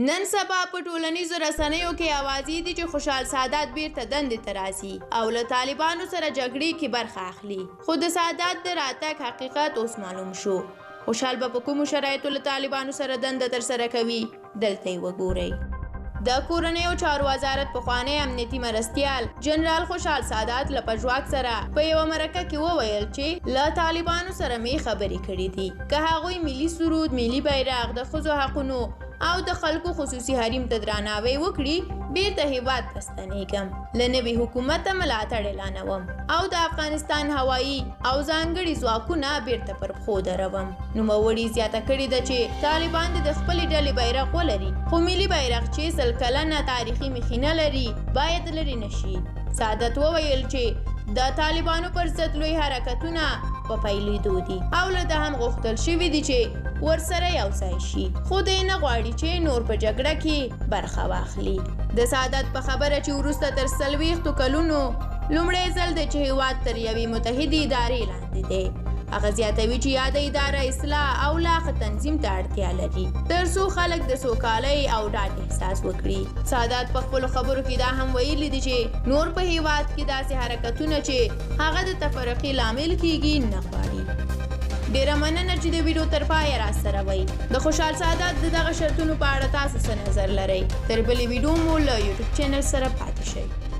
نن سبا په ټولنیزو رسنیو کې اوازې دي چې خوشحال سادات بیرته دندې ته راځي او له طالبانو سره جګړې کې برخه اخلي. خو د سادات د راتګ حقیقت اوس معلوم شو. خوشحال به په کومو شرایطو له طالبانو سره دنده ترسره کوي دلته یې وګورئ. د کورنیو چارو وزارت پخوانی امنیتي مرستیال جنرال خوشحال سادات له پژواک سره په یوه مرکه کې وویل چې له طالبانو سره مې خبرې کړې دي که هغوی ملي سرود، ملي بیرغ، د ښځو حقونو او د خلکو خصوصي حریم ته درناوی وکړي بیرته هیواد ته ستنېږم، له نوي حکومت ته ملاتړ اعلانوم او د افغانستان هوایي او ځانګړي ځواکونه بیرته پر پښو دروم. نوموړي زیاته کړې ده چې طالبان د خپلې ډلې بیرغ ولري خو ملي بیرغ چې 100 کلنه تاریخي مخینه لري باید لرې نشي. سادات وویل چې د طالبانو پر ضد لوی حرکتونه په پیلېدو دي او له ده هم غوښتل شوي دي چې ورسره یو ځای شي، خو دی نه غواړي چې نور په جګړه کې برخه واخلي. د سادات په خبره چې وروسته تر 40 کلونو لومړی ځل دی چې هېواد تر یوې متحدې ادارې لاندې دی. هغه زیاتوي چې یاده اداره اصلاح او لا ښه تنظیم ته اړتیا لري تر څو خلک د سوکالۍ او ډاډ احساس وکړي. سادات په خپلو خبرو کې دا هم ویلي دي چې نور په هېواد کې داسې حرکتونه چې هغه د تفرقې لامل کیږي نه غواړي. ډیره مننه چې د ویډیو تر پایه راسره وئ. د خوشحال سادات د دغه شرطونو په اړه تاسو څه نظر لرئ؟ تر بلې ویډیو مو له یوټیوب چینل سره پاتې شئ.